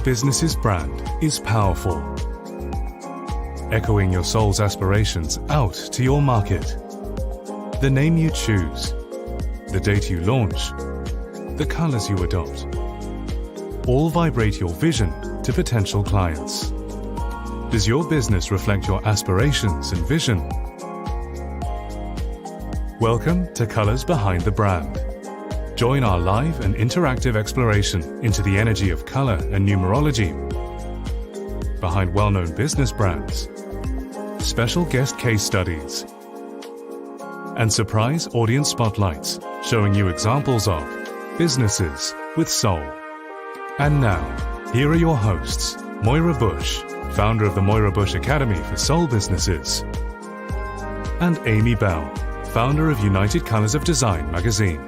business's brand is powerful, echoing your soul's aspirations out to your market. The name you choose, the date you launch, the colors you adopt, all vibrate your vision to potential clients. Does your business reflect your aspirations and vision? Welcome to Colors Behind the Brand. Join our live and interactive exploration into the energy of color and numerology behind well-known business brands, special guest case studies, and surprise audience spotlights showing you examples of businesses with soul. And now, here are your hosts, Moira Bush, founder of the Moira Bush Academy for Soul Businesses, and Amy Bell, founder of United Colors of Design magazine.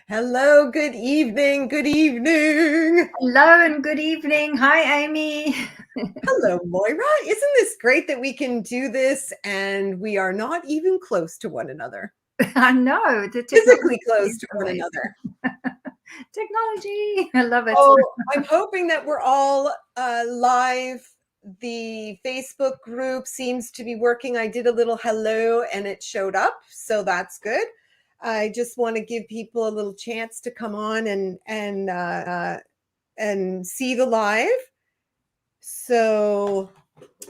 Hello, good evening, good evening. Hello and good evening. Hi, Amy. Hello, Moira. Isn't this great that we can do this and we are not even close to one another? I know. Physically close to one another. Technology. I love it. Oh, I'm hoping that we're all live. The Facebook group seems to be working. I did a little hello and it showed up, so that's good. I just want to give people a little chance to come on and see the live. So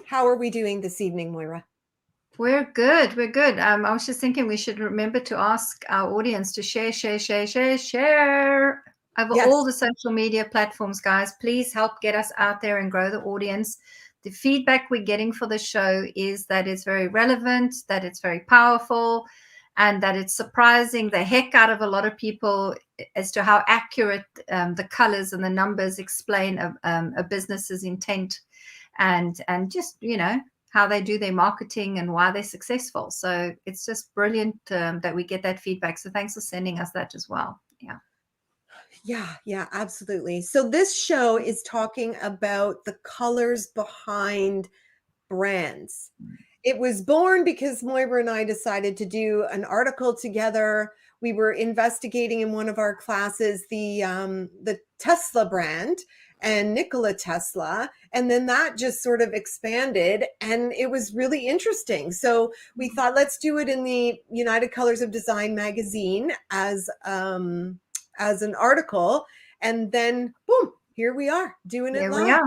how are we doing this evening, Moira? We're good. We're good. I was just thinking we should remember to ask our audience to share over all the social media platforms, guys. Please help get us out there and grow the audience. The feedback we're getting for the show is that it's very relevant, that it's very powerful, and that it's surprising the heck out of a lot of people as to how accurate the colors and the numbers explain a business's intent and just, you know, how they do their marketing and why they're successful. So it's just brilliant that we get that feedback. So thanks for sending us that as well. Yeah, absolutely. So this show is talking about the colors behind brands. It was born because Moira and I decided to do an article together. We were investigating in one of our classes the Tesla brand and Nikola Tesla, and then that just sort of expanded, and it was really interesting. So we thought, let's do it in the United Colors of Design magazine as an article, and then boom, here we are doing it live.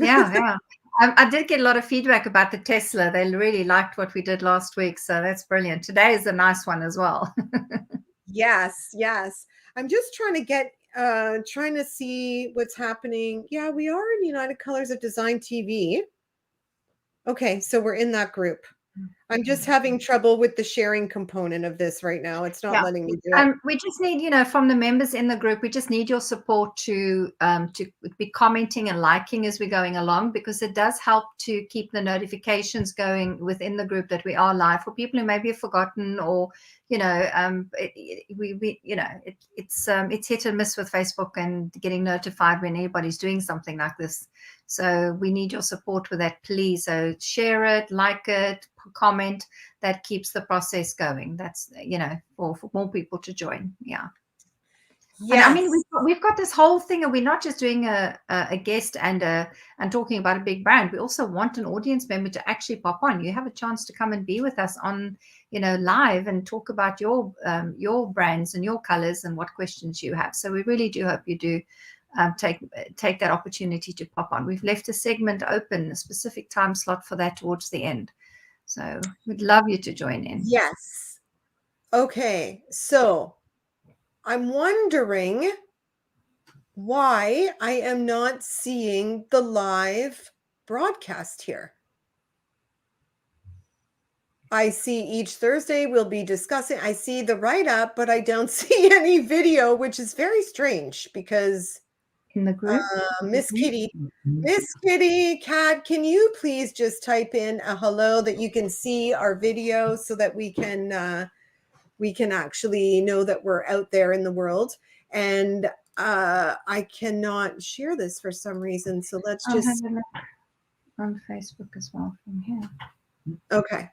Yeah. I did get a lot of feedback about the Tesla. They really liked what we did last week, so that's brilliant. Today is a nice one as well. Yes. I'm just trying to see what's happening. Yeah, we are in United Colors of Design TV. Okay, so we're in that group. I'm just having trouble with the sharing component of this right now. It's not letting me do it. We just need, from the members in the group, we just need your support to be commenting and liking as we're going along, because it does help to keep the notifications going within the group that we are live. For people who maybe have forgotten, or it's hit and miss with Facebook and getting notified when anybody's doing something like this. So we need your support with that, please. So share it, like it, comment. That keeps the process going. That's, for more people to join. Yeah. I mean, we've got this whole thing, and we're not just doing a guest and talking about a big brand. We also want an audience member to actually pop on. You have a chance to come and be with us on, live and talk about your brands and your colors and what questions you have. So we really do hope you do take that opportunity to pop on. We've left a segment open, a specific time slot for that towards the end. So we'd love you to join in. Yes. Okay. So I'm wondering why I am not seeing the live broadcast here. I see each Thursday we'll be discussing. I see the write-up, but I don't see any video, which is very strange because in the group, Miss Kitty Cat, can you please just type in a hello that you can see our video so that we can actually know that we're out there in the world. And I cannot share this for some reason. So let's just on Facebook as well from here. Okay.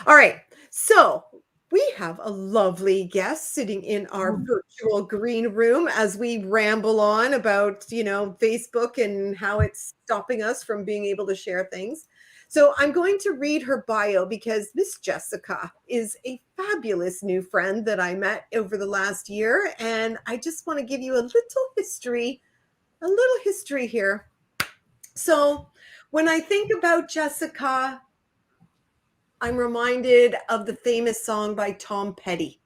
All right. So we have a lovely guest sitting in our virtual green room as we ramble on about, Facebook and how it's stopping us from being able to share things. So I'm going to read her bio because Miss Jessica is a fabulous new friend that I met over the last year. And I just want to give you a little history here. So when I think about Jessica, I'm reminded of the famous song by Tom Petty.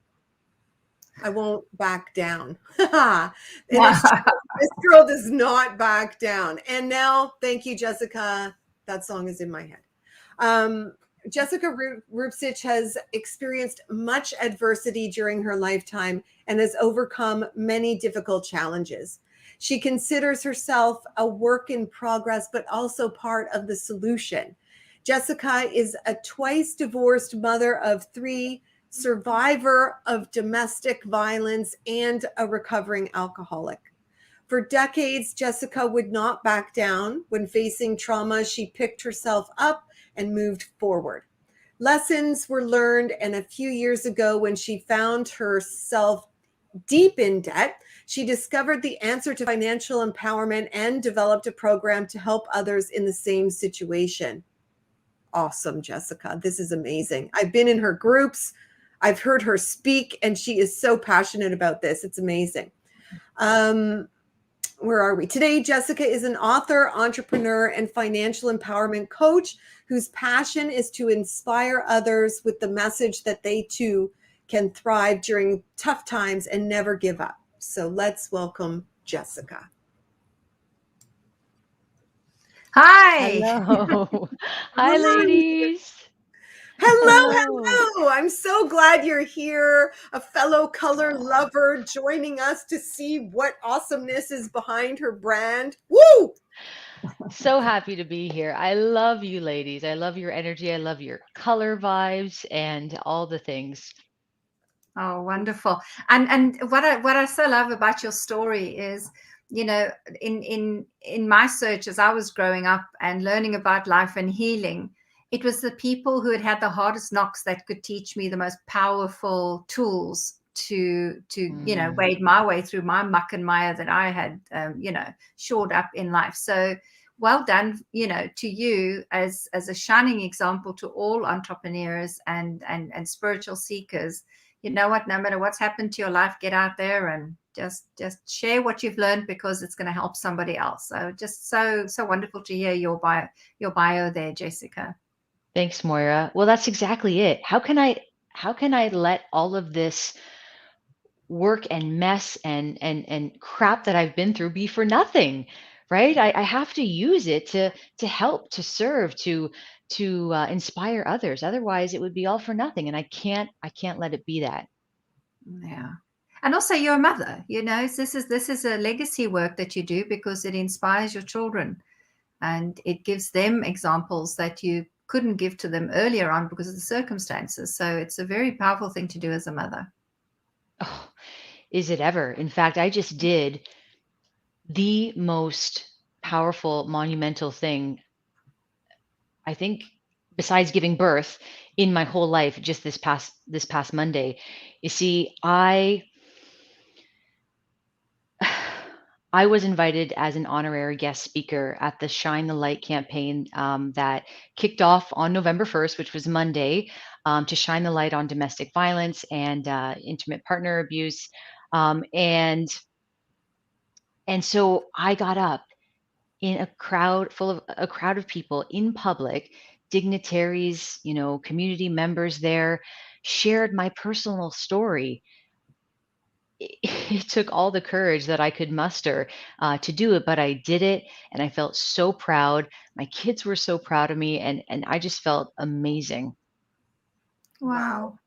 I won't back down. And it's true. This girl does not back down. And now, thank you, Jessica. That song is in my head. Jessica Rupsich has experienced much adversity during her lifetime and has overcome many difficult challenges. She considers herself a work in progress, but also part of the solution. Jessica is a twice divorced mother of 3, survivor of domestic violence, and a recovering alcoholic. For decades, Jessica would not back down. When facing trauma, she picked herself up and moved forward. Lessons were learned, and a few years ago, when she found herself deep in debt, she discovered the answer to financial empowerment and developed a program to help others in the same situation. Awesome, Jessica. This is amazing. I've been in her groups. I've heard her speak, and she is so passionate about this. It's amazing. Where are we? Today, Jessica is an author, entrepreneur, and financial empowerment coach whose passion is to inspire others with the message that they too can thrive during tough times and never give up. So let's welcome Jessica. Hi. Hello. Hi, ladies. Hello, Hello. hello. I'm so glad you're here, a fellow color lover joining us to see what awesomeness is behind her brand. Woo! So happy to be here. I love you, ladies. I love your energy. I love your color vibes and all the things. Oh, wonderful. And what I so love about your story is, in my search as I was growing up and learning about life and healing, it was the people who had had the hardest knocks that could teach me the most powerful tools to wade my way through my muck and mire that I had shored up in life. So well done, to you as a shining example to all entrepreneurs and spiritual seekers. You know what, no matter what's happened to your life, get out there and just share what you've learned, because it's going to help somebody else. So just so wonderful to hear your bio there, Jessica. Thanks, Moira. Well, that's exactly it. How can I let all of this work and mess and crap that I've been through be for nothing, right? I have to use it to help, to serve, to inspire others. Otherwise, it would be all for nothing, and I can't let it be that. Yeah. And also you're a mother, this is a legacy work that you do because it inspires your children and it gives them examples that you couldn't give to them earlier on because of the circumstances. So it's a very powerful thing to do as a mother. Oh, is it ever? In fact, I just did the most powerful, monumental thing, I think, besides giving birth in my whole life, just this past Monday. You see, I was invited as an honorary guest speaker at the Shine the Light campaign that kicked off on November 1st, which was Monday, to shine the light on domestic violence and intimate partner abuse. And so I got up in a crowd of people in public, dignitaries, community members there, shared my personal story. It took all the courage that I could muster to do it, but I did it, and I felt so proud. My kids were so proud of me, and I just felt amazing. Wow.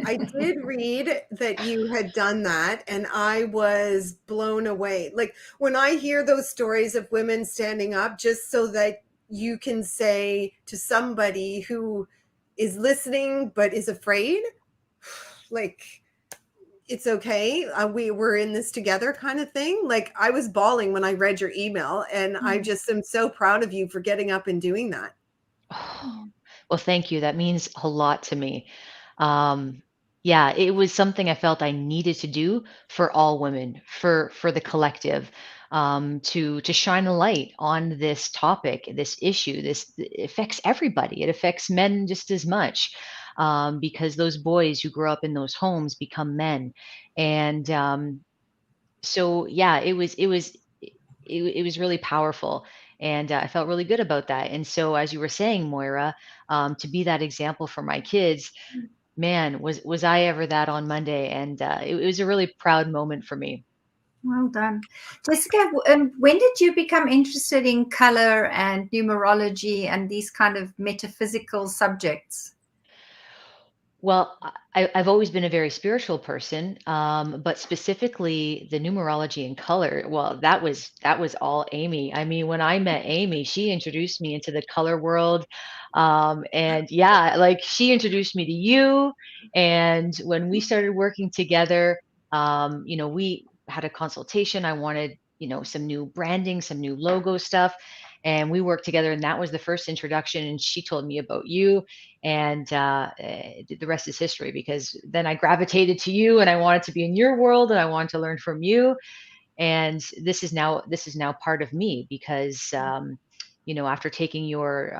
I did read that you had done that, and I was blown away. Like when I hear those stories of women standing up just so that you can say to somebody who is listening but is afraid, like, it's okay. We were in this together kind of thing. Like I was bawling when I read your email, and I just am so proud of you for getting up and doing that. Oh, Well, thank you. That means a lot to me. Um, yeah, it was something I felt I needed to do for all women, for the collective, to shine a light on this topic, this issue. This it affects everybody. It affects men just as much, because those boys who grow up in those homes become men, and so yeah, it was really powerful, and I felt really good about that. And so, as you were saying, Moira, to be that example for my kids, man, was I ever that on Monday? And it was a really proud moment for me. Well done. Jessica, when did you become interested in color and numerology and these kind of metaphysical subjects? Well, I've always been a very spiritual person, but specifically the numerology and color. Well, that was all Amy. I mean, when I met Amy, she introduced me into the color world, and yeah, like she introduced me to you. And when we started working together, we had a consultation. I wanted, some new branding, some new logo stuff, and we worked together. And that was the first introduction. And she told me about you, and the rest is history, because then I gravitated to you and I wanted to be in your world and I wanted to learn from you. And this is now part of me, because after taking your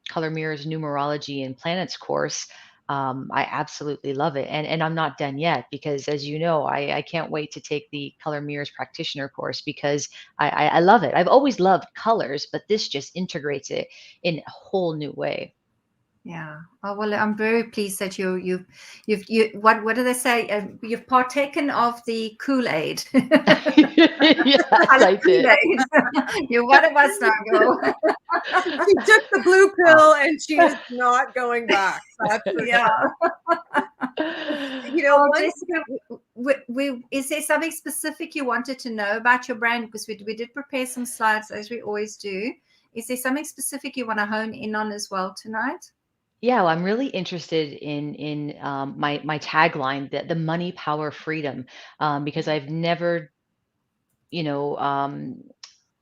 color mirrors, numerology, and planets course, I absolutely love it. And I'm not done yet, because, as you know, I can't wait to take the color mirrors practitioner course, because I love it. I've always loved colors, but this just integrates it in a whole new way. Yeah. Oh, well, I'm very pleased that what do they say? You've partaken of the Kool-Aid. Yes, Color I did. Kool-Aid. You're one of us now, girl. She took the blue pill and she is not going back. That's for Yeah. sure. Oh, One Jessica, is there something specific you wanted to know about your brand? Because we did prepare some slides, as we always do. Is there something specific you want to hone in on as well tonight? Yeah, well, I'm really interested in my tagline, the money, power, freedom, because I've never, you know, um,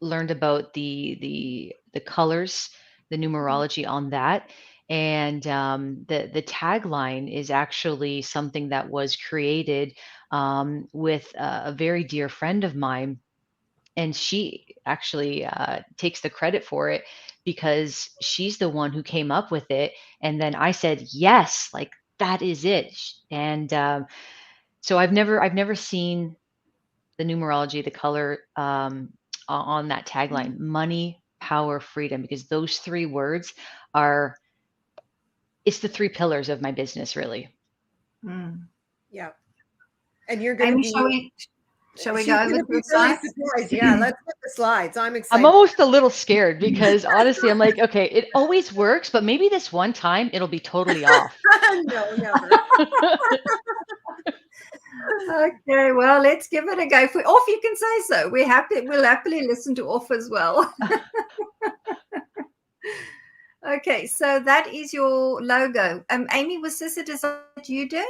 learned about the colors, the numerology on that. And the tagline is actually something that was created with a very dear friend of mine, and she actually takes the credit for it, because she's the one who came up with it. And then I said yes, like that is it. And so I've never seen the numerology, the color, on that tagline: money, power, freedom, because those three words are, it's the three pillars of my business, really. Mm. Yeah. And you're going to Amy, be, shall we she's go over going to to be the really slides? surprised. Yeah, let's get the slides. I'm I'm excited. almost a little scared, because honestly, I'm like, okay, it always works, but maybe this one time it'll be totally off. No, never. Okay, well, let's give it a go. If we're off, you can say so. We're happy. We'll happily listen to off as well. Okay, so that is your logo. Amy, was this a design that you did?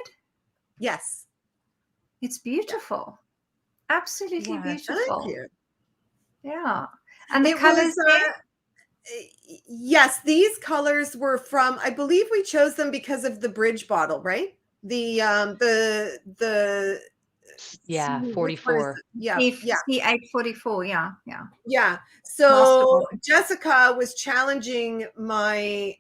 Yes. It's beautiful. Absolutely Yeah, beautiful. thank you. Yeah. And the It colors was, there? yes, these colors were from, I believe we chose them because of the bridge bottle, right? The Yeah, which one is 44. yeah, yeah. C844. Yeah, yeah. Yeah. Master So bottle. Jessica was challenging my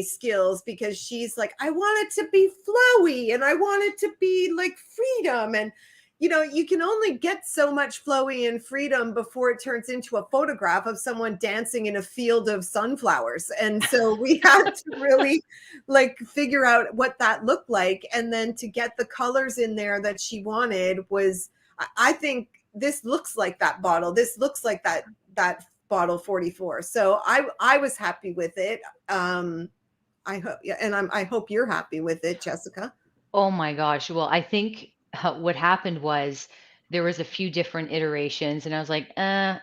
skills, because she's like, I want it to be flowy and I want it to be like freedom. And you can only get so much flowy and freedom before it turns into a photograph of someone dancing in a field of sunflowers. And so we had to really like figure out what that looked like. And then to get the colors in there that she wanted was, I think this looks like that bottle. This looks like that bottle 44. So I was happy with it. I hope, yeah, and I hope you're happy with it, Jessica. Oh my gosh. Well, I think what happened was there was a few different iterations, and I was like, and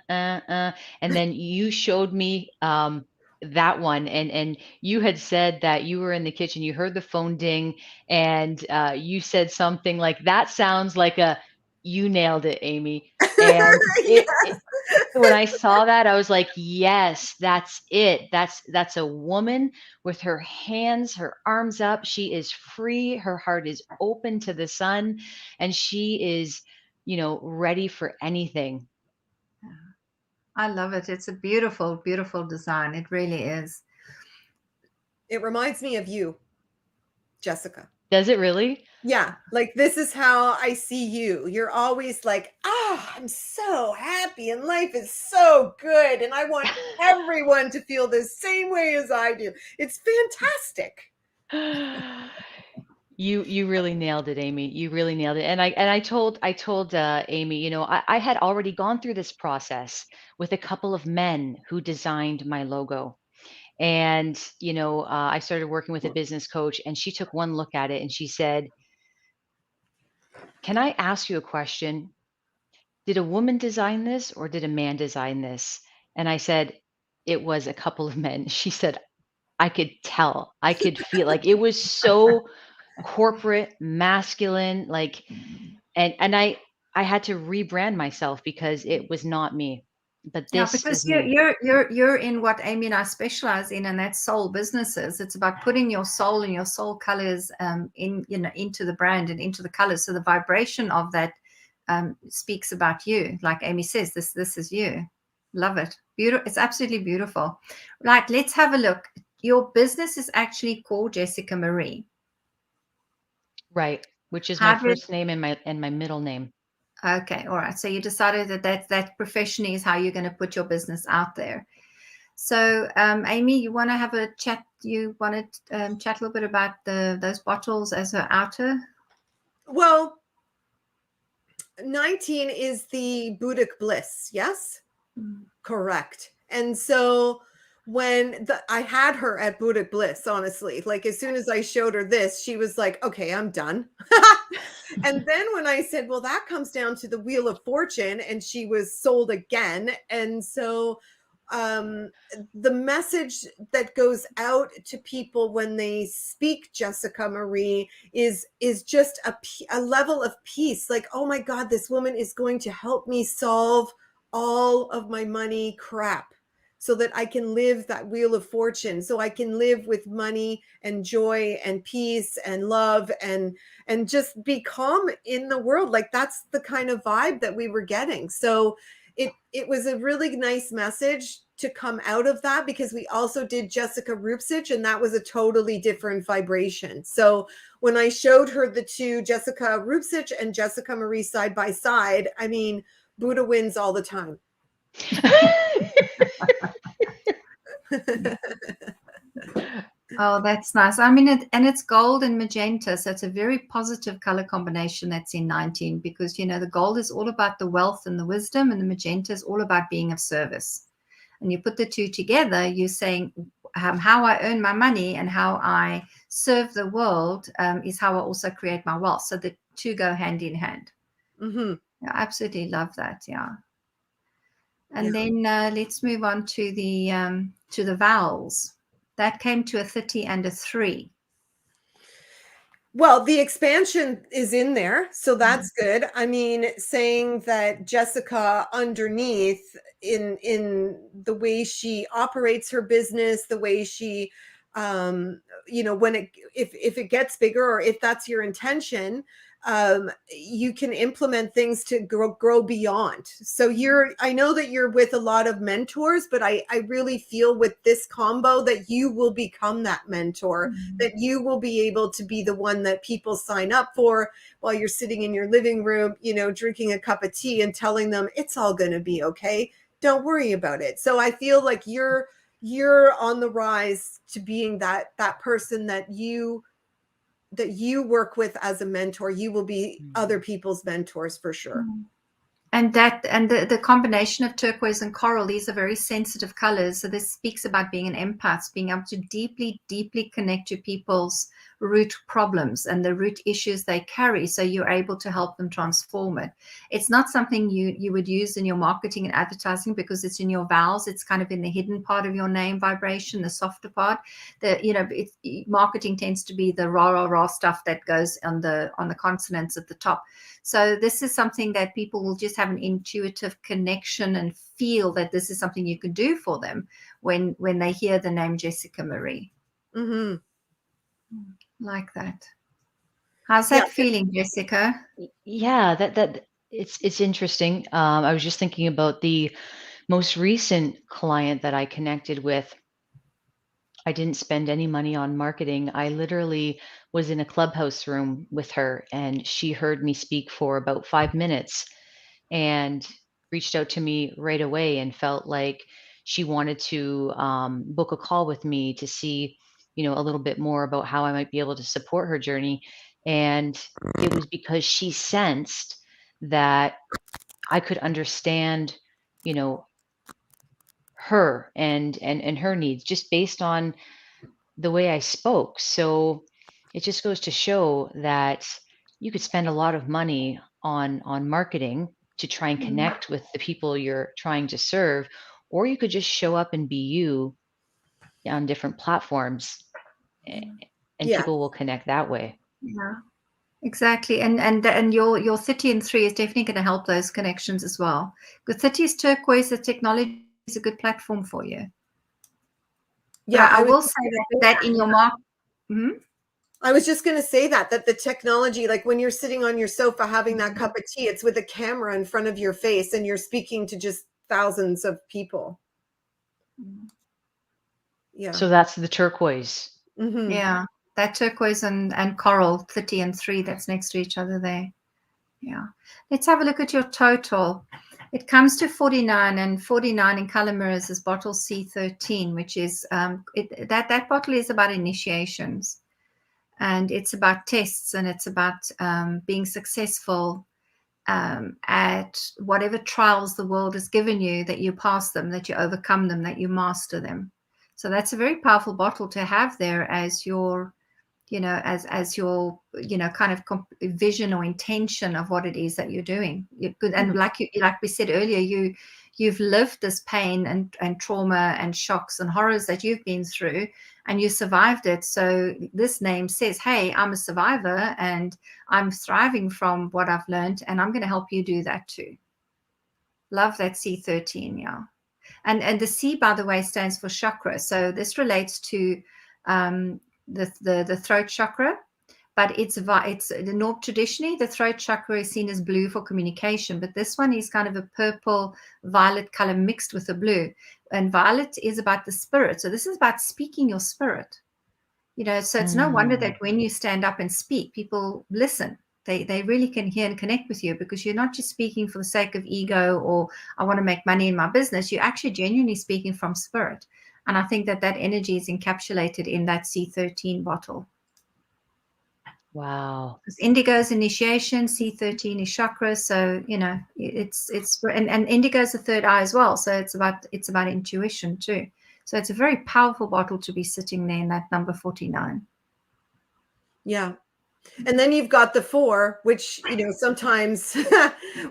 then you showed me that one, and you had said that you were in the kitchen, you heard the phone ding, and you said something like, "That sounds like a," you nailed it, Amy. And it Yes. when I saw that, I was like, yes, that's it. That's a woman with her hands, her arms up. She is free. Her heart is open to the sun, and she is, ready for anything. I love it. It's a beautiful, beautiful design. It really is. It reminds me of you, Jessica. Does it really? Yeah, like this is how I see you. You're always like, I'm so happy and life is so good. And I want everyone to feel the same way as I do. It's fantastic. You really nailed it, Amy. You really nailed it. And I told Amy, I had already gone through this process with a couple of men who designed my logo. And I started working with a business coach, and she took one look at it and she said, "Can I ask you a question? Did a woman design this or did a man design this?" And I said, "It was a couple of men." She said, "I could tell. I could feel like it was so corporate, masculine, like and I had to rebrand myself because it was not me. But Yeah, this because is me." you're in what Amy and I specialize in, and that's soul businesses. It's about putting your soul and your soul colors into the brand and into the colors. So the vibration of that speaks about you. Like Amy says, this is you. Love it. Beautiful. It's absolutely beautiful. Right, let's have a look. Your business is actually called Jessica Marie. Right, which is my How did first name and my middle name. Okay, all right. So you decided that professionally is how you're going to put your business out there. So, Amy, you want to have a chat? You want to chat a little bit about those bottles as her outer? Well, 19 is the Buddhic bliss. Yes, correct. And so when I had her at Buddhic bliss, honestly, like as soon as I showed her this, she was like, okay, I'm done. And then when I said, well, that comes down to the Wheel of Fortune, and she was sold again. And so the message that goes out to people when they speak Jessica Marie is just a level of peace. Like, oh my God, this woman is going to help me solve all of my money crap so that I can live that Wheel of Fortune, so I can live with money and joy and peace and love and just be calm in the world. Like that's the kind of vibe that we were getting. So it was a really nice message to come out of that, because we also did Jessica Rupsich, and that was a totally different vibration. So when I showed her the two, Jessica Rupsich and Jessica Marie, side by side, I mean, Buddha wins all the time. Oh, that's nice. I mean, it's gold and magenta, so it's a very positive color combination that's in 19, because the gold is all about the wealth and the wisdom, and the magenta is all about being of service. And you put the two together, you're saying how I earn my money and how I serve the world is how I also create my wealth. So the two go hand in hand. Mm-hmm. I absolutely love that. Yeah. And then let's move on to the vowels. That came to a 30 and a 3. Well, the expansion is in there, so that's good. I mean, saying that Jessica underneath in the way she operates her business, the way she when if it gets bigger, or if that's your intention, you can implement things to grow beyond. So I know that you're with a lot of mentors, but I really feel with this combo that you will become that mentor, that you will be able to be the one that people sign up for while you're sitting in your living room, drinking a cup of tea and telling them it's all going to be okay. Don't worry about it. So I feel like you're on the rise to being that person that you work with as a mentor. You will be other people's mentors for sure. And the combination of turquoise and coral, these are very sensitive colors. So this speaks about being an empath, being able to deeply, deeply connect to people's root problems and the root issues they carry, so you're able to help them transform it. It's not something you would use in your marketing and advertising because it's in your vowels. It's kind of in the hidden part of your name vibration, the softer part. Marketing tends to be the rah stuff that goes on the consonants at the top. So this is something that people will just have an intuitive connection and feel that this is something you can do for them when they hear the name Jessica Marie. Mm-hmm. Like that. How's that feeling, Jessica? Yeah, that it's interesting. I was just thinking about the most recent client that I connected with. I didn't spend any money on marketing. I literally was in a clubhouse room with her, and she heard me speak for about 5 minutes and reached out to me right away and felt like she wanted to book a call with me to see, a little bit more about how I might be able to support her journey. And it was because she sensed that I could understand, you know, her and her needs just based on the way I spoke. So it just goes to show that you could spend a lot of money on marketing to try and connect with the people you're trying to serve, or you could just show up and be you on different platforms, and Yeah. people will connect that way. Yeah, exactly. And your 30 and 3 is definitely going to help those connections as well. Because 30 is turquoise, the technology is a good platform for you. Yeah. But I will say that in your mark. I was just going to say that the technology, like when you're sitting on your sofa having that cup of tea, it's with a camera in front of your face and you're speaking to just thousands of people. Yeah. So that's the turquoise. Mm-hmm. Yeah, that turquoise and coral, 30 and 3, that's next to each other there. Yeah. Let's have a look at your total. It comes to 49, and 49 in color mirrors is bottle C13, which is that bottle is about initiations, and it's about tests, and it's about being successful at whatever trials the world has given you, that you pass them, that you overcome them, that you master them. So that's a very powerful bottle to have there as your as your kind of vision or intention of what it is that you're doing. And like we said earlier, you've lived this pain and trauma and shocks and horrors that you've been through, and you survived it. So this name says, hey, I'm a survivor and I'm thriving from what I've learned, and I'm going to help you do that too. Love that C13. Yeah. And the C, by the way, stands for chakra. So this relates to the throat chakra, but it's traditionally the throat chakra is seen as blue for communication, but this one is kind of a purple violet color mixed with a blue, and violet is about the spirit. So this is about speaking your spirit, so it's no wonder that when you stand up and speak, people listen. They really can hear and connect with you, because you're not just speaking for the sake of ego or I want to make money in my business. You're actually genuinely speaking from spirit. And I think that energy is encapsulated in that C13 bottle. Wow. Because indigo is initiation, C13 is chakra. So, and indigo is the third eye as well. So it's about intuition too. So it's a very powerful bottle to be sitting there in that number 49. Yeah. And then you've got the 4, which, sometimes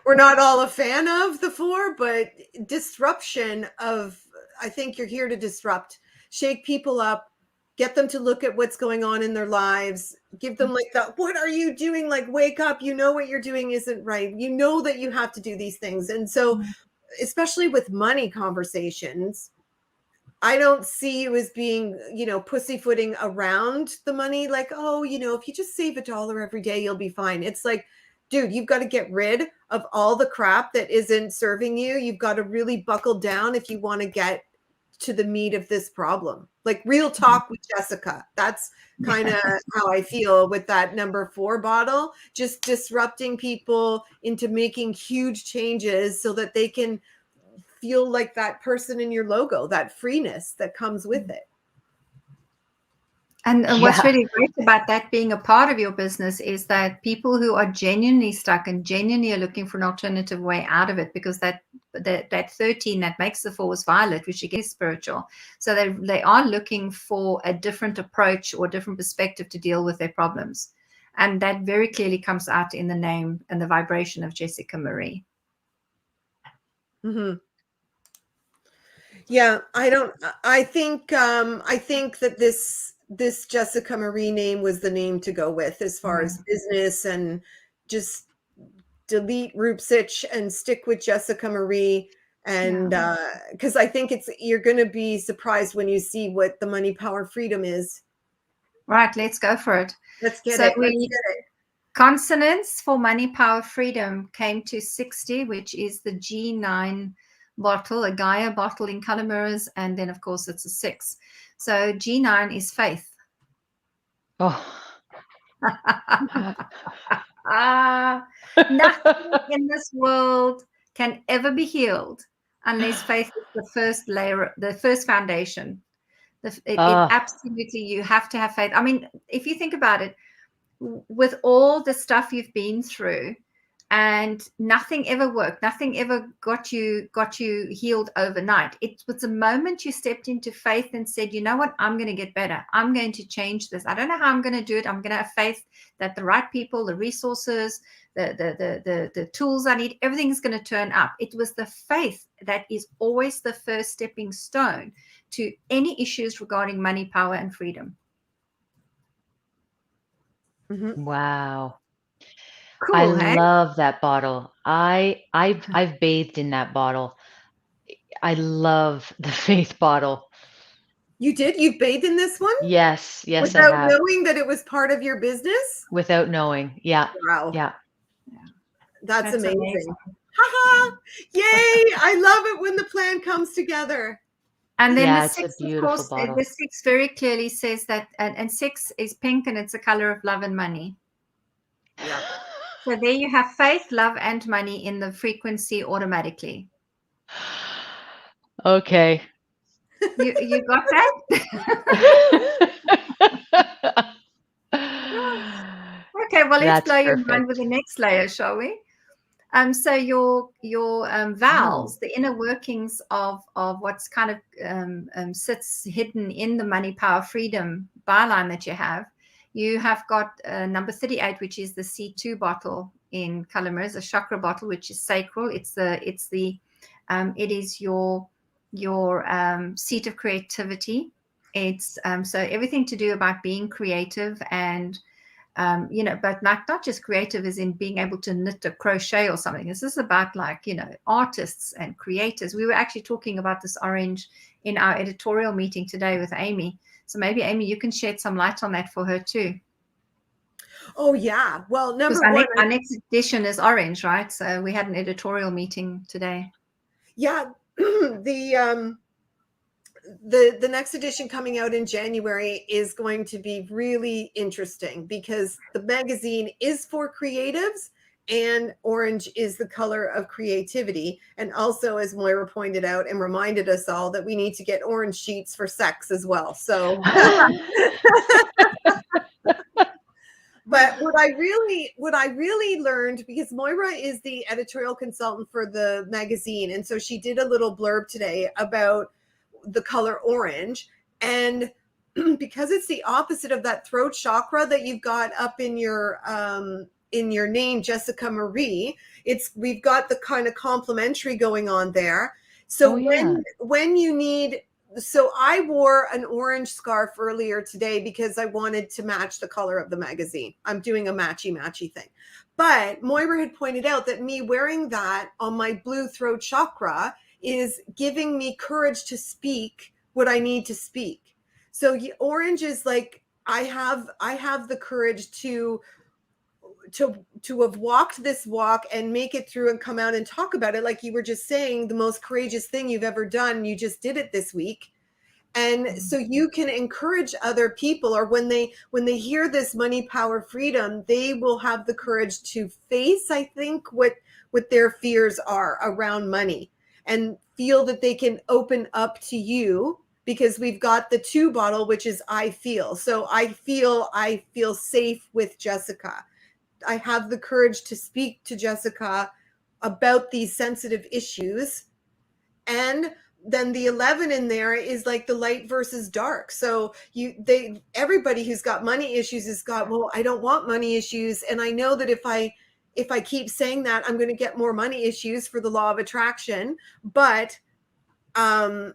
we're not all a fan of the 4, but disruption of, I think you're here to disrupt, shake people up, get them to look at what's going on in their lives, give them like that, what are you doing? Like, wake up, what you're doing isn't right. You know that you have to do these things. And so, especially with money conversations, I don't see you as being, pussyfooting around the money. Like, oh, if you just save $1 every day, you'll be fine. It's like, dude, you've got to get rid of all the crap that isn't serving you. You've got to really buckle down if you want to get to the meat of this problem. Like real talk with Jessica. That's kind of how I feel with that number 4 bottle, just disrupting people into making huge changes so that they can feel like that person in your logo, that freeness that comes with it. And what's really great about that being a part of your business is that people who are genuinely stuck and genuinely are looking for an alternative way out of it, because that but that 13 that makes the 4 is violet, which again is spiritual. So they are looking for a different approach or different perspective to deal with their problems. And that very clearly comes out in the name and the vibration of Jessica Marie. Mm-hmm. Yeah, I think that this Jessica Marie name was the name to go with as far as business, and just delete Rupsich and stick with Jessica Marie. And because I think you're going to be surprised when you see what the money, power, freedom is. Right, let's go for it. Let's get it. Let's get it. Consonants for money, power, freedom came to 60, which is the G9 bottle, a Gaia bottle in color mirrors, and then of course it's a 6. So G9 is faith. Oh. Nothing in this world can ever be healed unless faith is the first layer, the first foundation. It absolutely, you have to have faith. I mean, if you think about it, with all the stuff you've been through, and nothing ever worked, nothing ever got you healed overnight. It was the moment you stepped into faith and said, you know what, I'm going to get better. I'm going to change this. I don't know how I'm going to do it. I'm going to have faith that the right people, the resources, the tools I need, everything's going to turn up. It was the faith that is always the first stepping stone to any issues regarding money, power, and freedom. Mm-hmm. Wow. Cool, I hey? love that bottle. I've bathed in that bottle. I love the faith bottle. You did? You bathed in this one? Yes, I without have. knowing that it was part of your business? Without knowing. Yeah. Wow. Yeah. That's amazing. Haha. Yay. I love it when the plan comes together. And then Yeah, the it's 6, a beautiful of course, bottle. the 6 very clearly says that, and 6 is pink and it's a color of love and money. Yeah. So there you have faith, love, and money in the frequency automatically. Okay. You got that? Okay, well, let's blow your mind with the next layer, shall we? So your vowels, the inner workings of what's kind of sits hidden in the money, power, freedom byline that you have got number 38, which is the C2 bottle in color mirrors, a chakra bottle, which is sacral. It is your seat of creativity. It's so everything to do about being creative and but not just creative as in being able to knit or crochet or something. This is about artists and creators. We were actually talking about this orange in our editorial meeting today with Amy. So maybe Amy, you can shed some light on that for her too. Oh yeah. Well, number one, our next edition is orange, right? So we had an editorial meeting today. Yeah. The next edition coming out in January is going to be really interesting because the magazine is for creatives and orange is the color of creativity. And also, as Moira pointed out and reminded us all, that we need to get orange sheets for sex as well. So but what I really learned, because Moira is the editorial consultant for the magazine, and so she did a little blurb today about the color orange, and because it's the opposite of that throat chakra that you've got up in your name, Jessica Marie, we've got the kind of complementary going on there. So when you need, so I wore an orange scarf earlier today because I wanted to match the color of the magazine. I'm doing a matchy thing. But Moira had pointed out that me wearing that on my blue throat chakra is giving me courage to speak what I need to speak. So orange is like, I have the courage to have walked this walk and make it through and come out and talk about it. Like you were just saying, the most courageous thing you've ever done. You just did it this week. And so you can encourage other people, or when they hear this money, power, freedom, they will have the courage to face, I think, what their fears are around money, and feel that they can open up to you, because we've got the 2 bottle, which is I feel. So I feel safe with Jessica. I have the courage to speak to Jessica about these sensitive issues. And then the 11 in there is like the light versus dark. So everybody who's got money issues has got, well, I don't want money issues. And I know that if I keep saying that, I'm going to get more money issues for the law of attraction. But I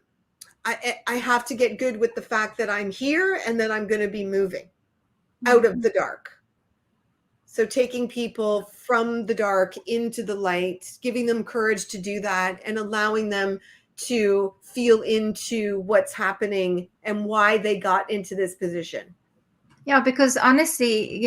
have to get good with the fact that I'm here and that I'm going to be moving out of the dark. So taking people from the dark into the light, giving them courage to do that, and allowing them to feel into what's happening and why they got into this position. Yeah, because honestly,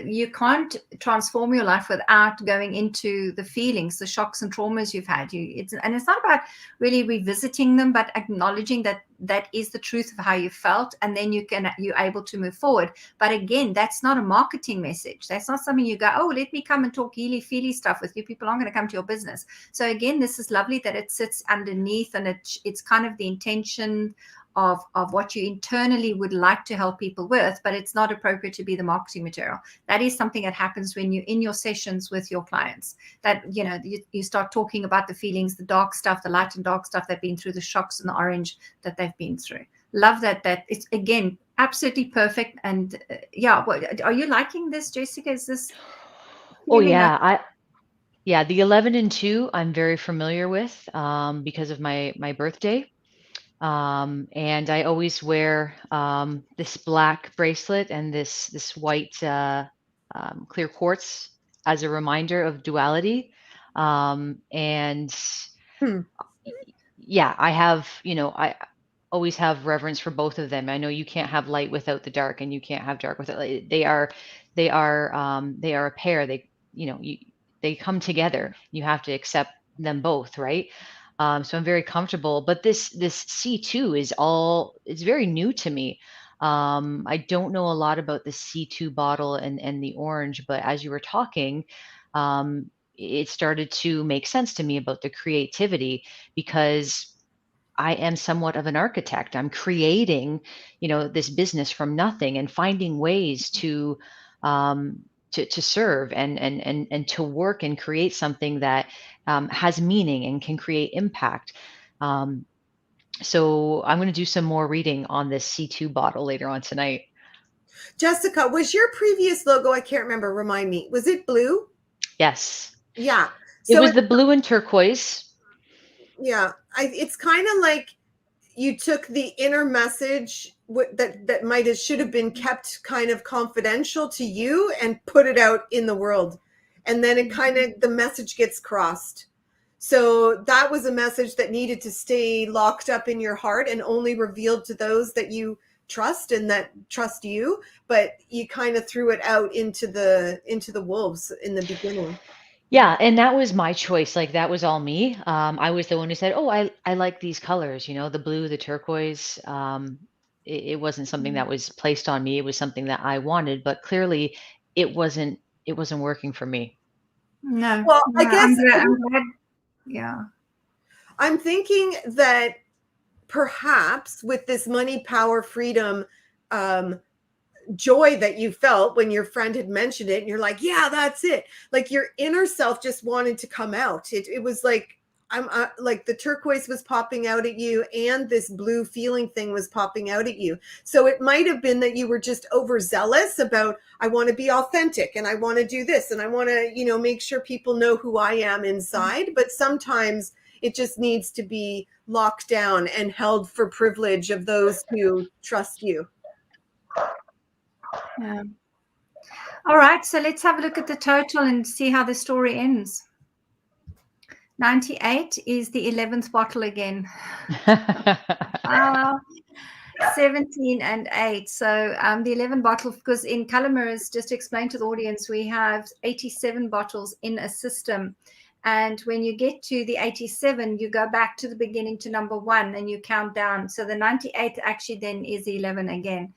you can't transform your life without going into the feelings, the shocks and traumas you've had. It's not about really revisiting them, but acknowledging that that is the truth of how you felt, and then you're able to move forward. But again, that's not a marketing message. That's not something you go, oh, let me come and talk healy feely stuff with you. People aren't going to come to your business. So again, this is lovely that it sits underneath, and it's kind of the intention of what you internally would like to help people with, but it's not appropriate to be the marketing material. That is something that happens when you're in your sessions with your clients, that you start talking about the feelings, the dark stuff, the light and dark stuff they've been through, the shocks and the orange that they've been through. Love that it's, again, absolutely perfect. And are you liking this, Jessica? Is this the 11 and 2 I'm very familiar with because of my birthday. And I always wear this black bracelet and this white clear quartz as a reminder of duality. And I have, I always have reverence for both of them. I know you can't have light without the dark, and you can't have dark without light. They are a pair. They come together. You have to accept them both, right? So I'm very comfortable, but this C2 it's very new to me. I don't know a lot about the C2 bottle and the orange, but as you were talking, it started to make sense to me about the creativity, because I am somewhat of an architect. I'm creating, this business from nothing and finding ways to serve and to work and create something that has meaning and can create impact. So I'm going to do some more reading on this C2 bottle later on tonight. Jessica, was your previous logo, I can't remember, remind me, was it blue? Yes. Yeah. So it was the blue and turquoise. Yeah. It's kind of like you took the inner message that should have been kept kind of confidential to you and put it out in the world. And then the message gets crossed. So that was a message that needed to stay locked up in your heart and only revealed to those that you trust and that trust you. But you kind of threw it out into the wolves in the beginning. Yeah, and that was my choice. Like, that was all me. I was the one who said, "Oh, I like these colors, the blue, the turquoise." It wasn't something that was placed on me. It was something that I wanted, but clearly it wasn't working for me. No. Well, I guess I'm glad. Yeah. I'm thinking that perhaps with this money, power, freedom, joy that you felt when your friend had mentioned it, and you're like, yeah, that's it. Like your inner self just wanted to come out. It was like, I'm like the turquoise was popping out at you, and this blue feeling thing was popping out at you. So it might have been that you were just overzealous about, I want to be authentic and I want to do this and I want to, make sure people know who I am inside. But sometimes it just needs to be locked down and held for privilege of those who trust you. Yeah. All right, so let's have a look at the total and see how the story ends. 98 is the 11th bottle again. 17 and 8. So the 11 bottle, because in color mirrors, just to explain to the audience, we have 87 bottles in a system. And when you get to the 87, you go back to the beginning to number 1 and you count down. So the 98 actually then is the 11 again.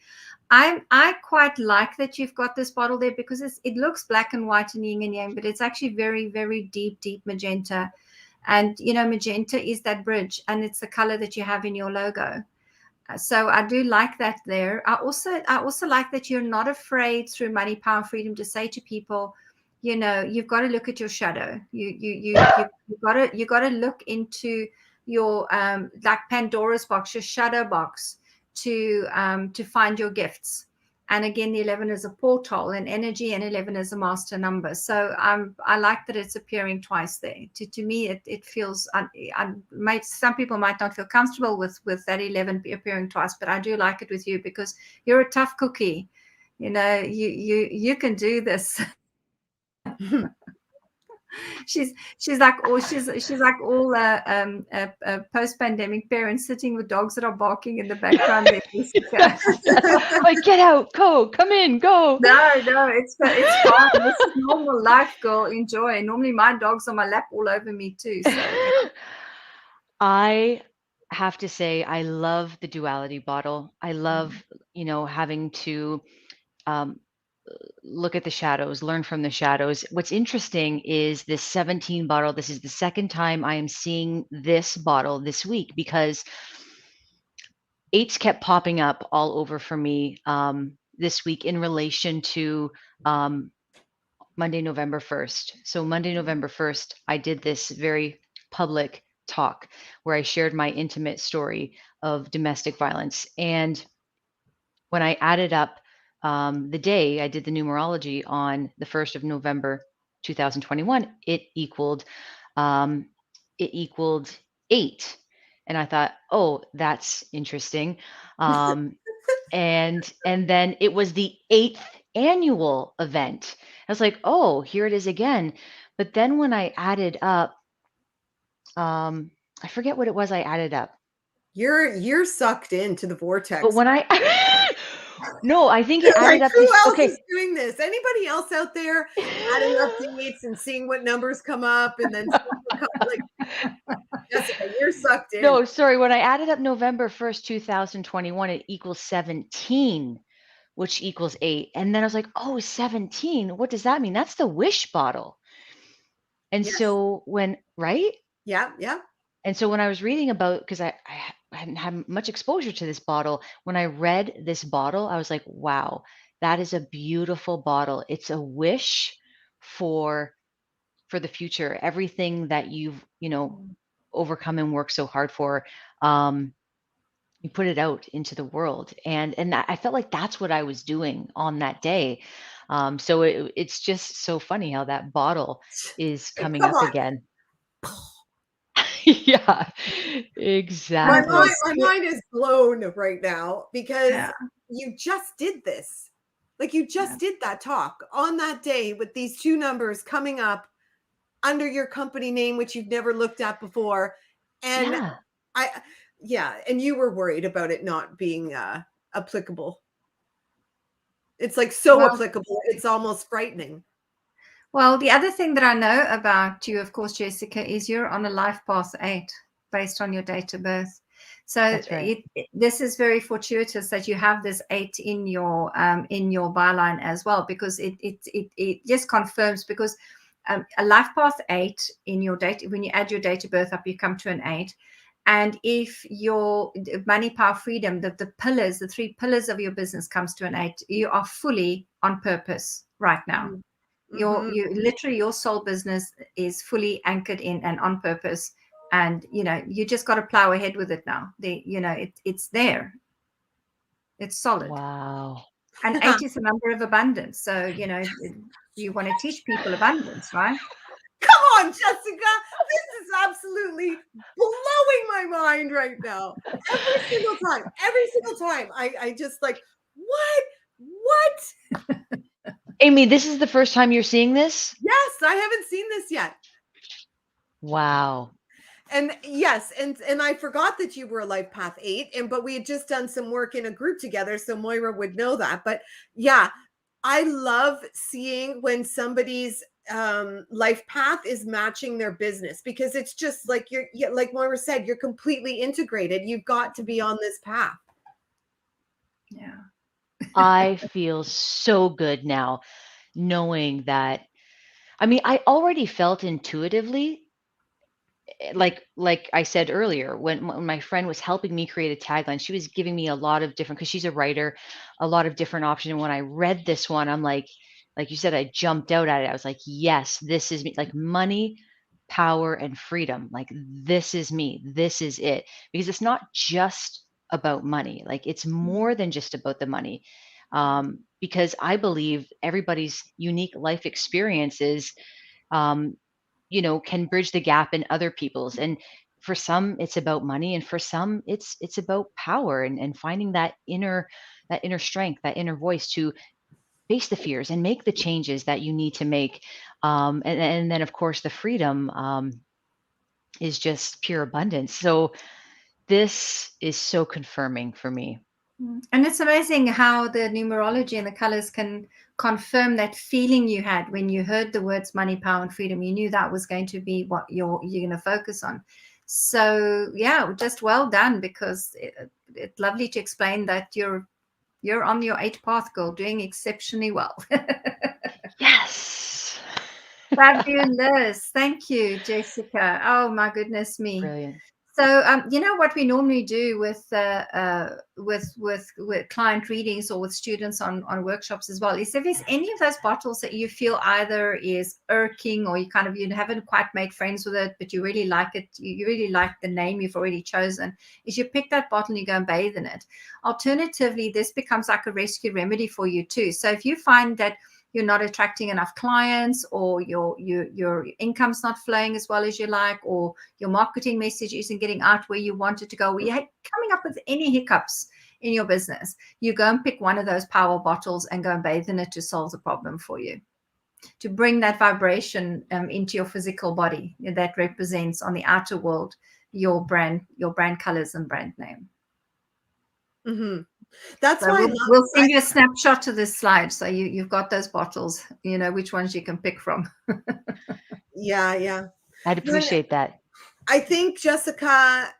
I quite like that you've got this bottle there, because it looks black and white and yin and yang, but it's actually very, very deep magenta. And, magenta is that bridge, and it's the color that you have in your logo. So I do like that there. I also like that you're not afraid through Money, Power, Freedom to say to people, you've got to look at your shadow. You got to look into your like Pandora's box, your shadow box, to find your gifts. And again, the 11 is a portal and energy, and 11 is a master number. So I like that it's appearing twice there. To me, it feels, some people might not feel comfortable with that 11 appearing twice, but I do like it with you because you're a tough cookie. You can do this. she's like all post-pandemic parents sitting with dogs that are barking in the background. Like, get out, go, come in, go. No, it's fine. This is normal life, girl. Enjoy. Normally my dog's on my lap all over me too. So yeah. I have to say, I love the duality bottle. I love, having to look at the shadows, learn from the shadows. What's interesting is this 17 bottle. This is the second time I am seeing this bottle this week because eights kept popping up all over for me this week in relation to Monday, November 1st. So Monday, November 1st, I did this very public talk where I shared my intimate story of domestic violence. And when I added up the day I did the numerology on the 1st of November 2021, it equaled 8. And I thought, oh, that's interesting. And then it was the 8th annual event. I was like, oh, here it is again. But then when I added up, I forget what it was I added up. You're sucked into the vortex. But when I no, I think it added up. Who else is doing this? Anybody else out there adding up dates and seeing what numbers come up and then like, Jessica, you're sucked in. No, sorry. When I added up November 1st, 2021, it equals 17, which equals 8. And then I was like, oh, 17. What does that mean? That's the wish bottle. And so right? Yeah. And so when I was reading about, because I hadn't had much exposure to this bottle, when I read this bottle, I was like, wow, that is a beautiful bottle. It's a wish for the future. Everything that you've, overcome and worked so hard for, you put it out into the world. And I felt like that's what I was doing on that day. So it's just so funny how that bottle is coming up again. Yeah, exactly. My mind is blown right now because you just did this. Like you just did that talk on that day with these two numbers coming up under your company name, which you've never looked at before. And and you were worried about it not being applicable. It's like applicable. It's almost frightening. Well, the other thing that I know about you, of course, Jessica, is you're on a life path 8 based on your date of birth. So this is very fortuitous that you have this 8 in your byline as well, because it just confirms, because a life path 8 in your date, when you add your date of birth up, you come to an 8. And if your money, power, freedom, the pillars, the 3 pillars of your business comes to an 8, you are fully on purpose right now. Your soul business is fully anchored in and on purpose, and you just got to plow ahead with it now. It's there, it's solid. Wow. And 8 is a number of abundance, so you want to teach people abundance, right? Come on, Jessica, this is absolutely blowing my mind right now. Every single time I just like, what? Amy, this is the first time you're seeing this? Yes, I haven't seen this yet. Wow. And yes, and I forgot that you were a life path 8, but we had just done some work in a group together, so Moira would know that. But yeah, I love seeing when somebody's life path is matching their business, because it's just like like Moira said, you're completely integrated. You've got to be on this path. Yeah. I feel so good now knowing that. I mean, I already felt intuitively, like I said earlier, when my friend was helping me create a tagline, she was giving me a lot of different, because she's a writer, a lot of different options. And when I read this one, I'm like, like you said, I jumped out at it. I was like, yes, this is me. Like money, power, and freedom. Like this is me. This is it. Because it's not just about money. Like it's more than just about the money. Because I believe everybody's unique life experiences, um, can bridge the gap in other people's. And for some, it's about money, and for some, it's about power and finding that inner strength, that inner voice to face the fears and make the changes that you need to make. And then, of course, the freedom is just pure abundance. So this is so confirming for me. And it's amazing how the numerology and the colors can confirm that feeling you had when you heard the words money, power, and freedom. You knew that was going to be what you're going to focus on. So yeah, just well done, because it's lovely to explain that you're on your 8th path, girl, doing exceptionally well. Yes. Fabulous. Thank you, Jessica. Oh my goodness me. Brilliant. So, what we normally do with client readings or with students on workshops as well is, if there's any of those bottles that you feel either is irking, or you haven't quite made friends with it, but you really like it, you really like the name you've already chosen, is you pick that bottle and you go and bathe in it. Alternatively, this becomes like a rescue remedy for you too. So if you find that you're not attracting enough clients, or your income's not flowing as well as you like, or your marketing message isn't getting out where you want it to go, or you're coming up with any hiccups in your business, you go and pick one of those power bottles and go and bathe in it to solve the problem for you, to bring that vibration into your physical body that represents on the outer world your brand colors and brand name. Mm-hmm. That's so why we'll send you a snapshot of this slide, so you've got those bottles, which ones you can pick from. Yeah. I'd appreciate that. I think, Jessica,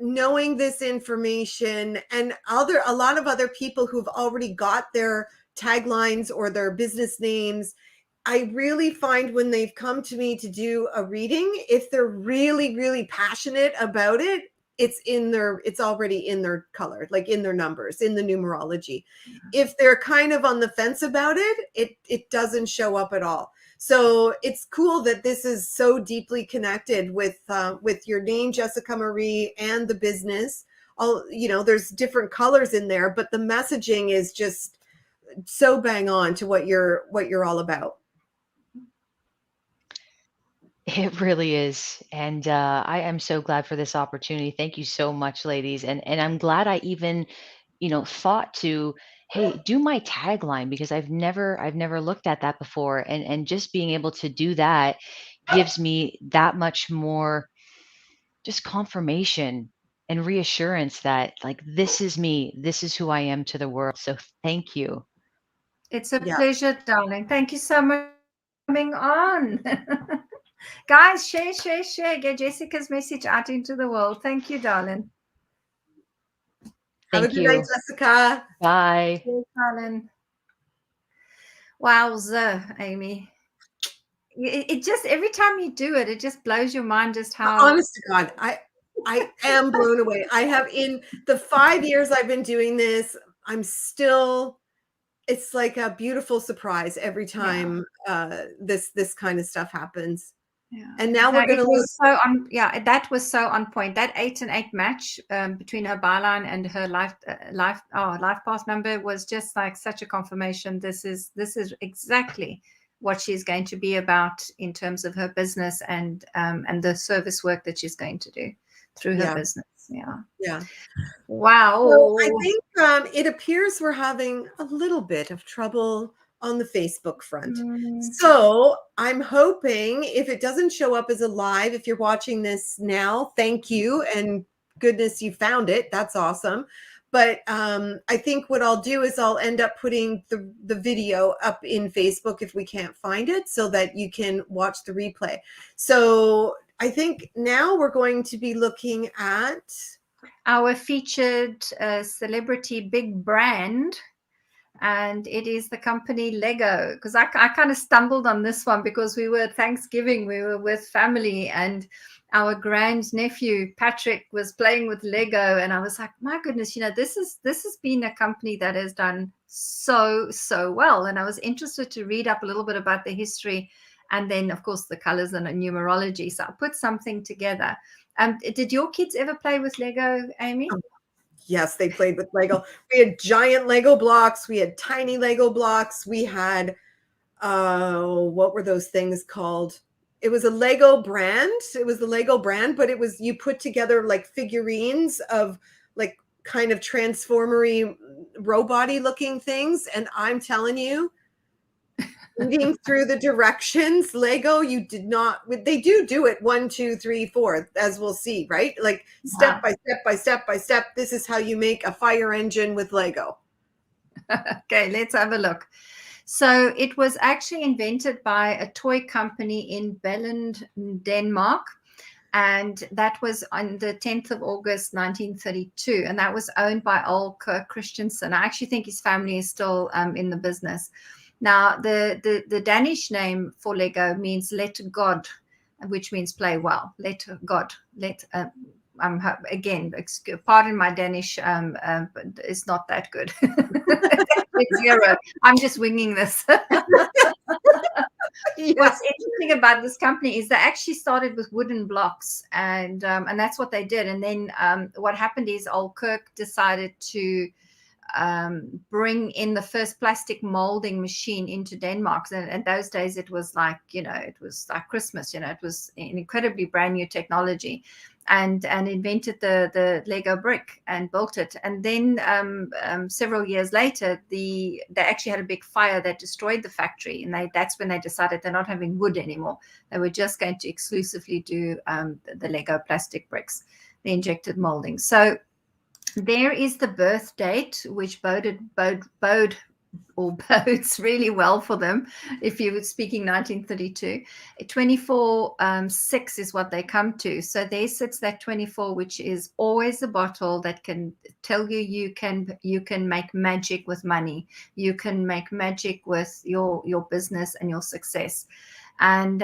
knowing this information, and a lot of other people who've already got their taglines or their business names, I really find when they've come to me to do a reading, if they're really, really passionate about it, it's already in their color, like in their numbers, in the numerology. If they're kind of on the fence about it doesn't show up at all. So it's cool that this is so deeply connected with your name, Jessica Marie, and the business. There's different colors in there, but the messaging is just so bang on to what you're all about. It really is. And I am so glad for this opportunity. Thank you so much, ladies. And I'm glad I even, thought to, hey, do my tagline, because I've never looked at that before. And just being able to do that gives me that much more just confirmation and reassurance that, like, this is me, this is who I am to the world. So thank you. It's a pleasure, darling. Thank you so much for coming on. Guys, share. Get Jessica's message out into the world. Thank you, darling. Have a good night, Jessica. Bye. Cheers, darling. Wowza, Amy. It just, every time you do it, it just blows your mind just how... Honest to God, I am blown away. I have, in the 5 years I've been doing this, it's like a beautiful surprise every time this kind of stuff happens. Yeah. And now we're going to look. That was so on point. That 8 and 8 match between her byline and her life path number was just like such a confirmation. This is exactly what she's going to be about in terms of her business and the service work that she's going to do through her business. Yeah. Wow. So I think it appears we're having a little bit of trouble on the Facebook front. So I'm hoping, if it doesn't show up as a live, if you're watching this now, thank you. And goodness, you found it. That's awesome. But I think what I'll do is I'll end up putting the video up in Facebook if we can't find it, so that you can watch the replay. So I think now we're going to be looking at our featured celebrity big brand. And it is the company Lego, because I kind of stumbled on this one because we were at Thanksgiving, we were with family, and our grandnephew Patrick was playing with Lego, and I was like, my goodness, this has been a company that has done so well. And I was interested to read up a little bit about the history, and then of course the colors and the numerology. So I put something together. Did your kids ever play with Lego, Amy? Yes, they played with Lego. We had giant Lego blocks. We had tiny Lego blocks. We had, what were those things called? It was a Lego brand. It was the Lego brand, but it was, you put together like figurines of like kind of transformery robot-y looking things. And I'm telling you, reading through the directions, Lego, you did not, they do it 1, 2, 3, 4, as we'll see, right? Like step by step by step by step. This is how you make a fire engine with Lego. Okay, let's have a look. So it was actually invented by a toy company in Billund, Denmark. And that was on the 10th of August, 1932. And that was owned by old Kirk Christensen. I actually think his family is still in the business. Now, the Danish name for Lego means let God, which means play well. Let God, again, pardon my Danish, but it's not that good. It's 0. I'm just winging this. Yeah. What's interesting about this company is they actually started with wooden blocks, and that's what they did. And then what happened is old Kirk decided to bring in the first plastic molding machine into Denmark. And those days it was like, it was like Christmas, it was an incredibly brand new technology, and invented the Lego brick and built it. And then several years later, they actually had a big fire that destroyed the factory. And that's when they decided they're not having wood anymore. They were just going to exclusively do the Lego plastic bricks, the injected molding. So there is the birth date, which bodes really well for them. If you were speaking 1932, 24/6 is what they come to. So there sits that 24, which is always a bottle that can tell you can make magic with money. You can make magic with your business and your success. And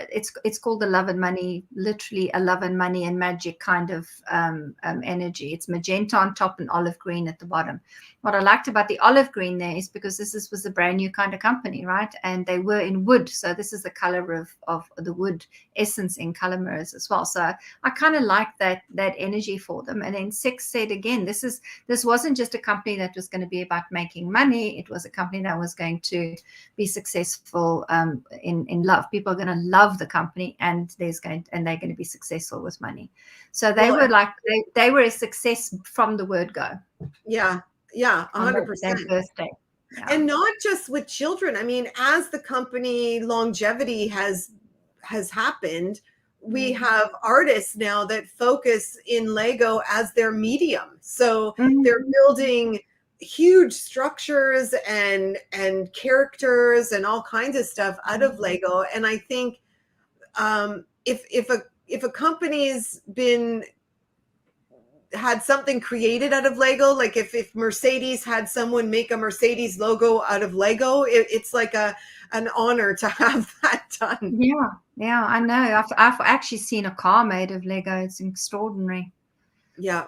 it's called the love and money, literally a love and money and magic kind of energy. It's magenta on top and olive green at the bottom. What I liked about the olive green there is because this was a brand new kind of company, right? And they were in wood. So this is the color of the wood essence in color mirrors as well. So I kind of like that energy for them. And then 6 said, again, this wasn't just a company that was going to be about making money. It was a company that was going to be successful in love. People are going to love the company, and they're going to be successful with money. So they were like, they were a success from the word go. Yeah. Yeah. 100%. Birthday. Yeah. And not just with children. I mean, as the company longevity has happened, we have artists now that focus in Lego as their medium. So they're building huge structures and characters and all kinds of stuff out of Lego. And I think if a company's had something created out of Lego, like if Mercedes had someone make a Mercedes logo out of Lego, it's like an honor to have that done. Yeah, I know. I've actually seen a car made of Lego. It's extraordinary. Yeah.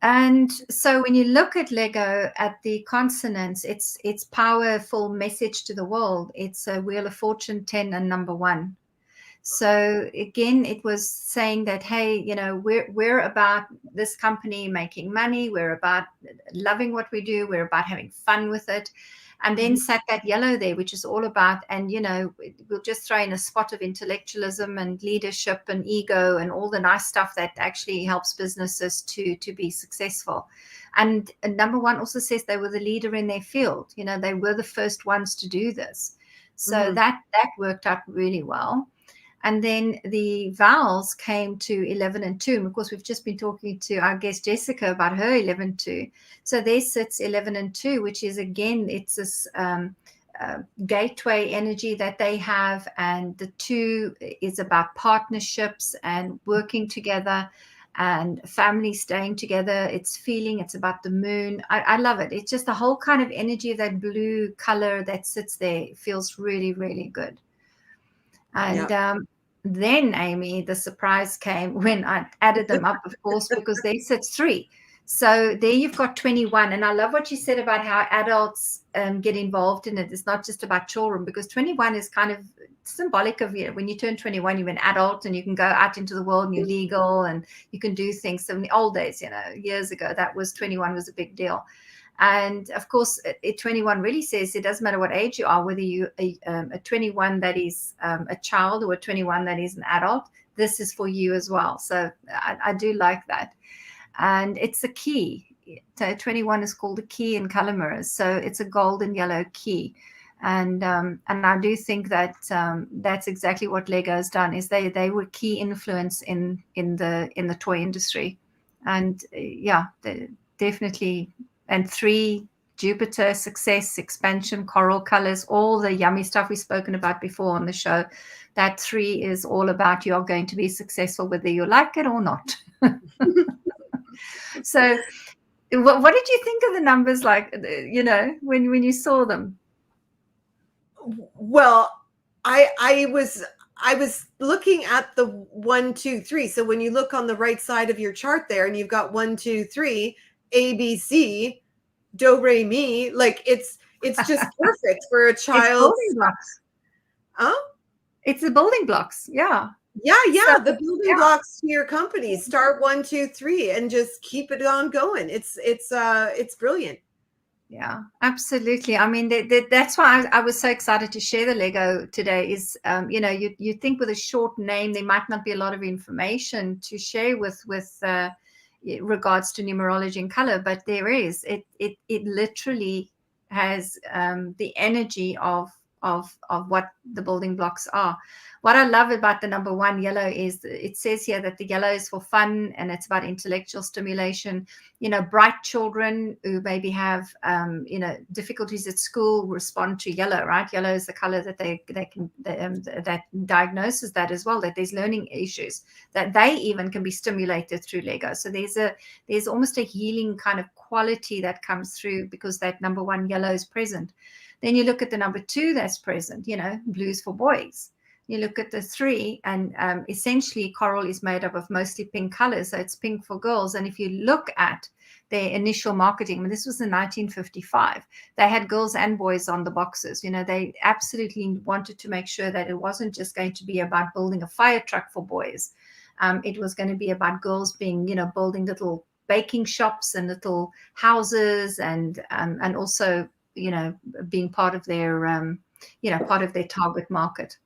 And so when you look at Lego, at the consonants, it's powerful message to the world. It's a Wheel of Fortune 10 and number 1. So again, it was saying that, hey, we're about this company making money. We're about loving what we do. We're about having fun with it. And then sat that yellow there, which is all about, and we'll just throw in a spot of intellectualism and leadership and ego and all the nice stuff that actually helps businesses to be successful. And number 1 also says they were the leader in their field. They were the first ones to do this. So that worked out really well. And then the vowels came to 11 and 2. And of course, we've just been talking to our guest Jessica about her 11 2. So there sits 11 and 2, which is, again, it's this gateway energy that they have. And the 2 is about partnerships and working together and family staying together. It's feeling, it's about the moon. I love it. It's just the whole kind of energy of that blue color that sits there. It feels really, really good. And then, Amy, the surprise came when I added them up, of course, because they said 3. So there you've got 21. And I love what you said about how adults get involved in it. It's not just about children, because 21 is kind of symbolic of, when you turn 21, you're an adult and you can go out into the world and you're legal and you can do things. So in the old days, years ago, 21 was a big deal. And of course, 21 really says it doesn't matter what age you are, whether you a 21 that is a child or a 21 that is an adult, this is for you as well. So I do like that. And it's a key. So 21 is called a key in color mirrors. So it's a gold and yellow key. And I do think that that's exactly what Lego has done. Is they were key influence in the toy industry, and definitely. And 3, Jupiter, success, expansion, coral colors, all the yummy stuff we've spoken about before on the show. That 3 is all about you are going to be successful whether you like it or not. So what did you think of the numbers, like, when you saw them? Well, I was looking at the 1, 2, 3. So when you look on the right side of your chart there and you've got 1, 2, 3, A, B, C, do, re, mi, like it's just perfect for a child. It's building blocks. Huh? It's the building blocks. Yeah. Yeah. So, the building blocks to your company. Start 1, 2, 3 and just keep it on going. It's brilliant. Yeah, absolutely. I mean, that's why I was so excited to share the Lego today. Is you think with a short name there might not be a lot of information to share with regards to numerology and color, but there is. It literally has the energy of what the building blocks are. What I love about the number 1 yellow is it says here that the yellow is for fun and it's about intellectual stimulation. Bright children who maybe have difficulties at school respond to yellow, right? Yellow is the color that they can that diagnoses that as well, that there's learning issues, that they even can be stimulated through Lego. So there's almost a healing kind of quality that comes through because that number 1 yellow is present. Then you look at the number 2 that's present, blues for boys. You look at the 3, and essentially coral is made up of mostly pink colors. So it's pink for girls. And if you look at their initial marketing, this was in 1955, they had girls and boys on the boxes. They absolutely wanted to make sure that it wasn't just going to be about building a fire truck for boys. It was going to be about girls being, building little baking shops and little houses and also, being part of their, part of their target market.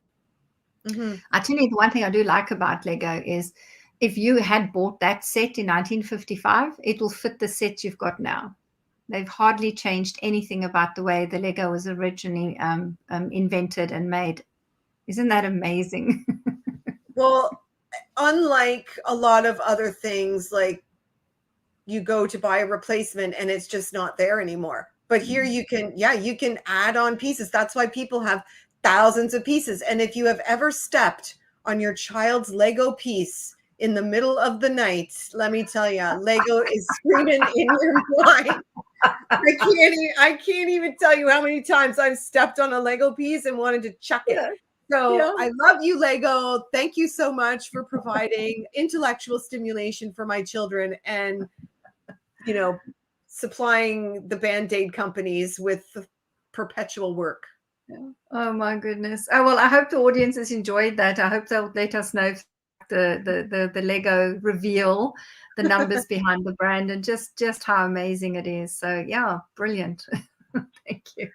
Mm-hmm. I tell you, the one thing I do like about Lego is if you had bought that set in 1955, it will fit the set you've got now. They've hardly changed anything about the way the Lego was originally invented and made. Isn't that amazing? Well, unlike a lot of other things, like you go to buy a replacement and it's just not there anymore. But here you can add on pieces. That's why people have thousands of pieces. And if you have ever stepped on your child's Lego piece in the middle of the night, let me tell you, Lego is screaming in your mind. I can't even tell you how many times I've stepped on a Lego piece and wanted to chuck it. So I love you, Lego. Thank you so much for providing intellectual stimulation for my children and, supplying the Band-Aid companies with perpetual work. Oh my goodness. Oh, well, I hope the audience has enjoyed that. I hope they'll let us know if the Lego reveal the numbers behind the brand and just how amazing it is. So yeah, brilliant. Thank you.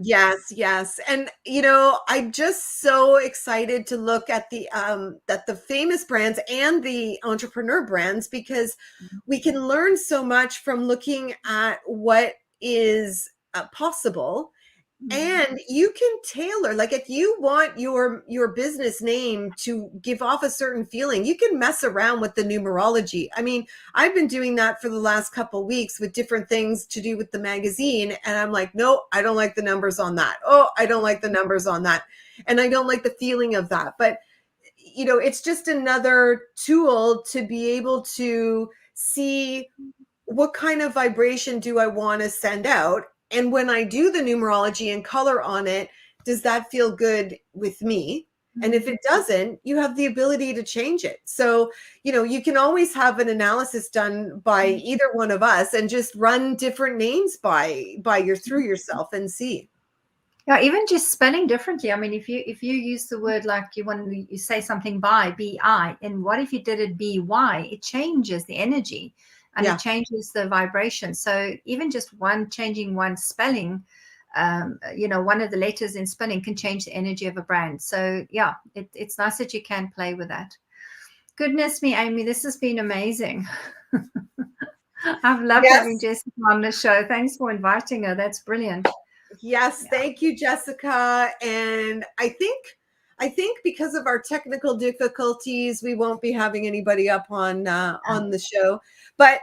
Yes. And I'm just so excited to look at the famous brands and the entrepreneur brands, because we can learn so much from looking at what is possible. And you can tailor, like if you want your business name to give off a certain feeling, you can mess around with the numerology. I mean, I've been doing that for the last couple of weeks with different things to do with the magazine. And I'm like, no, I don't like the numbers on that. Oh, I don't like the numbers on that. And I don't like the feeling of that. But, it's just another tool to be able to see what kind of vibration do I want to send out. And when I do the numerology and color on it, does that feel good with me? And if it doesn't, you have the ability to change it. So, you can always have an analysis done by either one of us and just run different names through yourself and see. Yeah, even just spelling differently. I mean, if you use the word like you say something bi, and what if you did it by? It changes the energy and Yeah. it changes the vibration. So even just changing one spelling, one of the letters in spelling can change the energy of a brand. So yeah, it's nice that you can play with that. Goodness me, Amy, this has been amazing. I've loved having Jessica on the show. Thanks for inviting her. That's brilliant. Yes, thank you, Jessica. And I think because of our technical difficulties, we won't be having anybody up on the show. But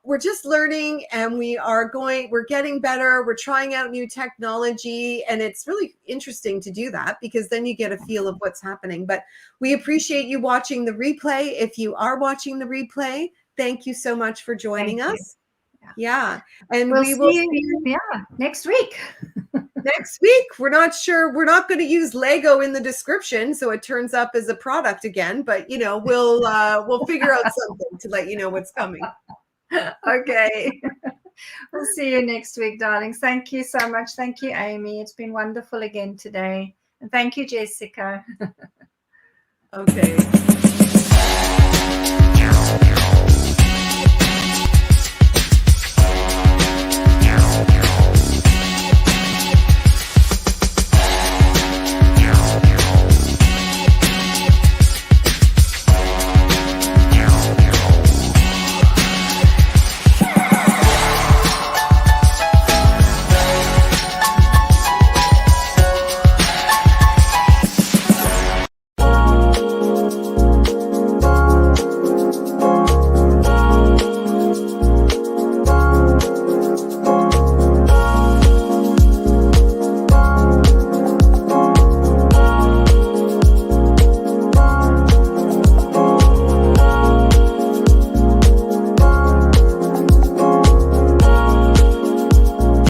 we're just learning, and we're getting better. We're trying out new technology, and it's really interesting to do that because then you get a feel of what's happening. But we appreciate you watching the replay. If you are watching the replay, thank you so much for joining us. Yeah. And we'll we will see you next week. Next week. We're not sure. We're not going to use Lego in the description, so it turns up as a product again, but we'll figure out something to let you know what's coming. Okay. We'll see you next week, darlings. Thank you so much. Thank you, Amy. It's been wonderful again today. And thank you, Jessica. Okay.